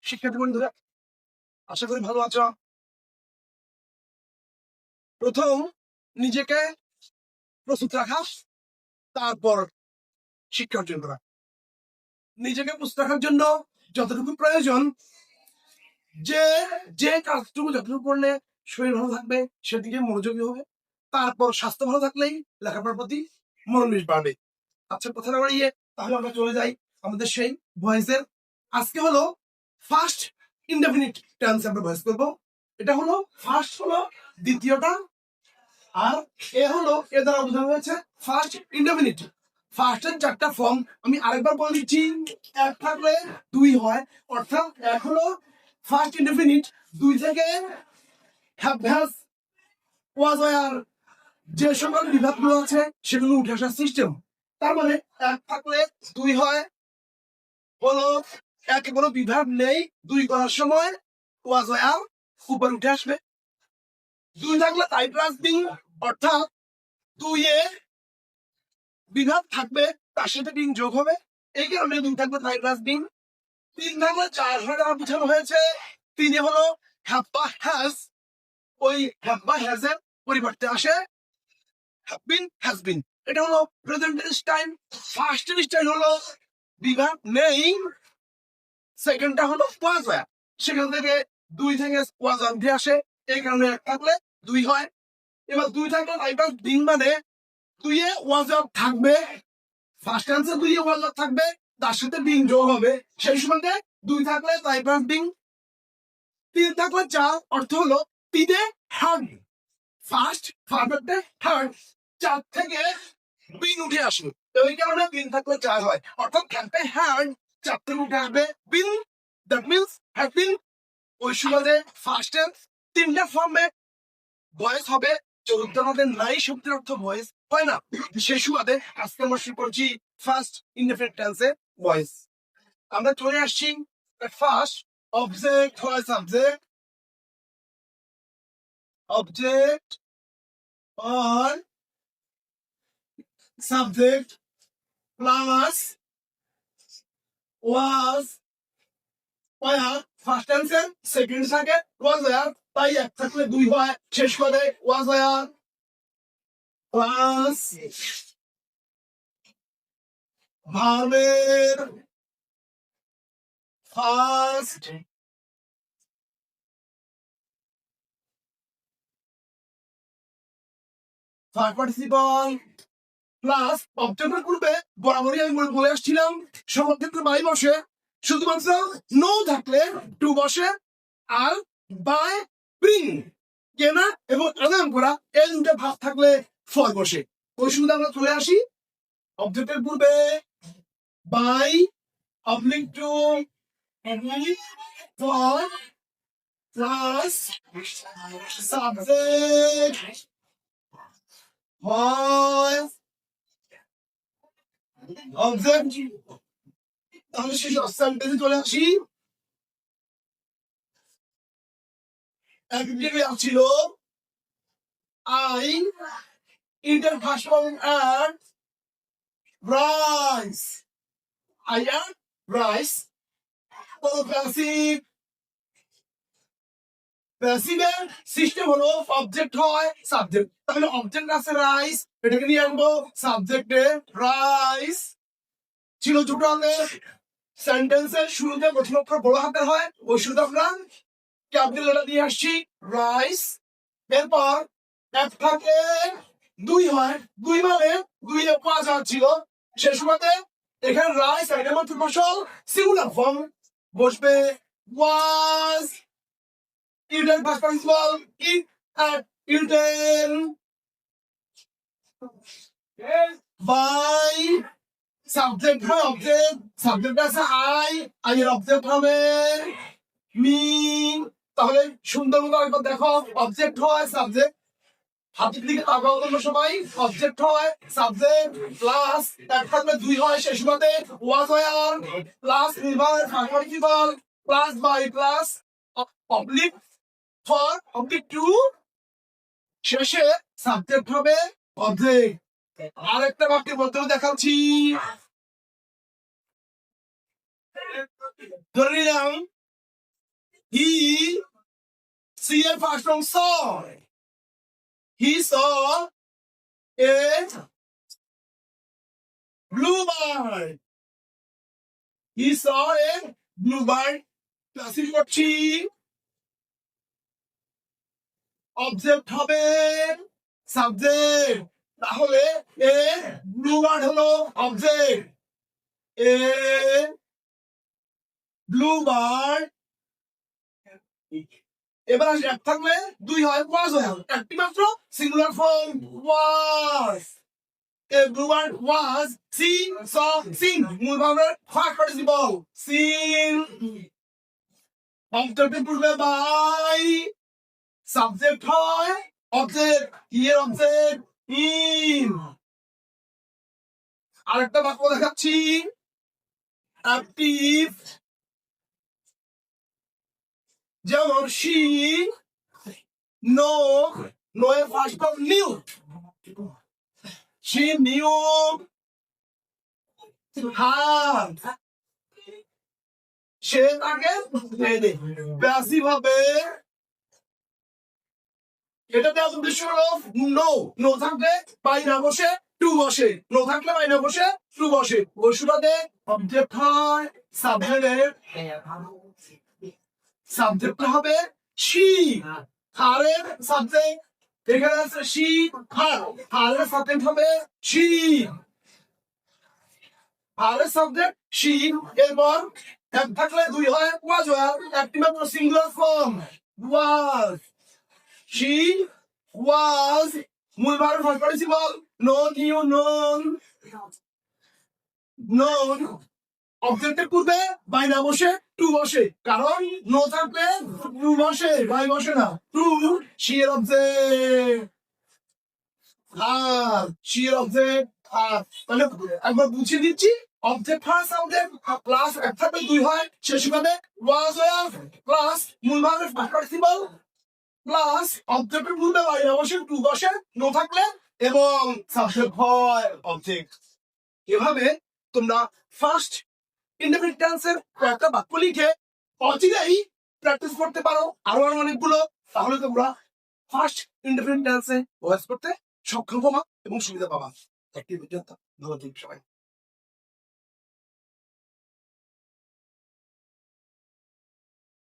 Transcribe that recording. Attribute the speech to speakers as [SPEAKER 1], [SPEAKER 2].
[SPEAKER 1] শিক্ষার্থী বন্ধুরা, আশা করি ভালো আছো। প্রথম নিজেকে প্রস্তুত রাখা, তারপর শিক্ষা অর্জন করা। নিজেকে প্রস্তুত রাখার জন্য যতটুকু প্রয়োজন, যে যে কাজটুকু যতটুকু করলে শরীর ভালো থাকবে সেদিকে মনোযোগী হবে, তারপর স্বাস্থ্য ভালো থাকলেই লেখাপড়ার প্রতি মনোনিবেশ বাড়বে। আচ্ছা, কথা না বাড়িয়ে তাহলে আমরা চলে যাই আমাদের সেই ভয়েসের। আজকে হলো ফার্স্ট ইনডেফিনিট টেন্স আমরা ভয়েস করবো। এটা হলো ফার্স্ট, হলো দ্বিতীয়টা, আর এ হলো এ দ্বারা বোঝানো হয়েছে ফার্স্ট ইনডেফিনিট। ফার্স্টের চারটা ফর্ম আমি আরেকবার বলে দিচ্ছি। এক থাকলে দুই হয়, অর্থাৎ এক হলো ফার্স্ট ইনডেফিনিট, দুই থেকে হ্যাভ হ্যাজ ওয়াজ ওয়ার যে সকল বিভাগগুলো আছে সেগুলো উঠে আসার সিস্টেম। তার মানে এক থাকলে দুই হয়, হলো একে কোনো বিভাগ নেই, দুই করার সময় ওয়াজ ওয়ার উপর উঠে আসবে। দুই থাকলে তাই প্লাস বিং, অর্থাৎ দুইয়ে বিভাগ থাকবে, তার সাথে বিং যোগ হবে, এই কারণে দুই থাকবে তাই প্লাস বিং। তিন থাকলে চার হয় দ্বারা বোঝানো হয়েছে তিনে হলো হ্যাভ বা হ্যাজ, ওই হ্যাভ বা হ্যাজ এর পরিবর্তে আসে হ্যাভ বিন হ্যাজ বিন। এটা হলো প্রেজেন্ট টাইম। ফার্স্ট টাইম হলো বিভাগ নেই, সেকেন্ডটা হলো ওয়াজ ওয়ার, সেখান থেকে দুই থেকে ওয়াজ উঠে আসে, এই কারণে এক থাকলে দুই হয়। এবার দুই থাকলে তাই প্লাস বিং মানে দুইয়ে ওয়াজ আপ থাকবে, ফার্স্ট টেন্সে দুইয়ে ওয়াজ আপ থাকবে, তার সাথে বিং যোগ হবে, সেই সময় দুই থাকলে তাই প্লাস বিং। তিন থাকলে চার, অর্থ হলো তিনে হার্ড, ফার্স্ট পারফেক্টে হার্ড, চার থেকে বিং উঠে আসবে, ওই কারণে তিন থাকলে চার হয়, অর্থাৎ ক্যাম্পে হার্ড চার থেকে উঠে আসবে বিন, দ্যাট মিনস হ্যাভ বিন। ওই সময় ফার্স্ট টেন্স তিনটা ফর্মে ভয়েস হবে, চতুর্থ আমাদের নাই শব্দের অর্থ ভয়েস হয় না, সেই সুবাদে আজকে আমরা শুরু করছি ফার্স্ট ইনডেফিনিট টেন্সে ভয়েস। আমরা চলে আসছি ফার্স্ট অবজেক্ট হয় subject, object or subject plus was where first টেন্সের সেকেন্ড থাকে was where, তাই এক থাকলে দুই হয়, শেষ করে was where plus ভার্বের ফার্স্ট ফার্স্ট পার্টিসিপল প্লাস অবজেক্টের পূর্বে বরাবরই আমি বলে আসছিলাম সকল ক্ষেত্রে বাই বসে, শুধুমাত্র নো থাকলে টু বসে, আর বাই ব্রিং কেনা এবং আনাম করা এই দুটো ভাব থাকলে ফর বসে। ওই শুধু আমরা চলে আসি অবজেক্টের পূর্বে by oblique to for plus subject হয় অবজেক্ট। তাহলে সেই সেন্টেন্সে চলে আসি। একদিকে ছিল I inter first form and rice, I and rice. Passive, প্যাসিভের সিস্টেম হলো অবজেক্ট হয় সাবজেক্ট, তাহলে অবজেক্ট আছে রাইস, এটাকে নিয়ে আনবো সাবজেক্টে রাইস। ছিল টোটালের সেন্টেন্সের শুরুতে প্রথম অক্ষর বড় হাতের হয়, ওই শুরুতে আমরা ক্যাপিটাল লেটার দিয়ে আসছি রাইস। এরপর এক থাকে দুই হয়, দুই মানে দুই পাঁচ হাত ছিল, শেষ সময়তে এখানে রাইস এর মধ্যে ফসল সিঙ্গুলার ফর্ম বসবে ওয়াজ ইউটেন পাস্ট পার্টিসিপল ইউটেন বাই সাবজেক্ট হয় অবজেক্ট, সাবজেক্ট আছে আই, আই এর অবজেক্ট হবে মি। তাহলে সুন্দর মতো একবার দেখো অবজেক্ট হয় সাবজেক্ট, হাতের দিকে তাকাও তোমরা সবাই, অবজেক্ট হয় সাবজেক্ট প্লাস এক থাকলে দুই হয়, শেষ মতে was were plus river participle plus by plus oblique for oblique to, শেষে সাবজেক্ট হবে অবজেক্ট। আরেকটা বাক্যের মধ্যে দেখাচ্ছি, ধরে নিলাম He see a fast from saw. He saw a bluebird. He saw a bluebird. Passive করছি অবজেক্ট হবে সাবজেক্ট, তাহলে এ ব্লুবার্ড হলো অবজেক্ট। এ ব্লুবার্ড, এবার আসলে এক থাকলে দুই হয়, ওয়াজ হয়, একটি মাত্র singular form was. A bluebird was seen saw seen, মূল ভাবে ফার্স্ট পার্টিসিপল সিন। অবজেক্টের পূর্বে বাই সাবজেক্ট হয় অবজেক্ট, এর অবজেক্ট ইন। আরেকটা বাক্য দেখাচ্ছি অ্যাক্টিভ, যেমন শি নো, নো এর first form knew, she knew her, সে তাকে প্যাসিভ হবে। এটা দেওয়ার উদ্দেশ্য হলো নো, নো থাকলে বাই না বসে টু বসে, নো থাকলে বাই না বসে টু বসে। ওই সুবাদে অবজেক্ট হয় সাবজেক্ট হবে শি, হারের সাবজেক্ট এখানে আছে শি হার, হারের সাবজেক্ট হবে শি, হারের সাবজেক্ট শি। এরপর এক থাকলে দুই হয়, ওয়াজ হয়, একটি মাত্র singular form was. She was মূল verb first participle known, you known, known অবজেক্টের পূর্বে বাই না বসে টু বসে, কারণ নো থাকলে টু বসে, বাই বসে না। টু she এর অবজেক্ট আর she এর অবজেক্ট আর, তাহলে একবার বুঝিয়ে দিচ্ছি অবজেক্ট ফার্স্ট সাবজেক্ট প্লাস এক থাকলে দুই হয়, শেষ পদে was হয় প্লাস মূল ভার্বের ফার্স্ট পার্টিসিপল প্লাস অবজেক্টের পূর্বে বাই না বসে টু বসে, নো থাকলে এবং সাবজেক্ট হয় অবজেক্ট। এভাবে তোমরা ফার্স্ট ইনডেফিনিট টেন্সের কয়েকটা বাক্য লিখে অচিরেই প্র্যাকটিস করতে পারো, আরো অনেকগুলো, তাহলে তোমরা ফার্স্ট ইনডেফিনিট টেন্সে ভয়েস করতে সক্ষম হবা এবং সুবিধা পাবা। একটি পর্যন্ত ধন্যবাদ সবাই।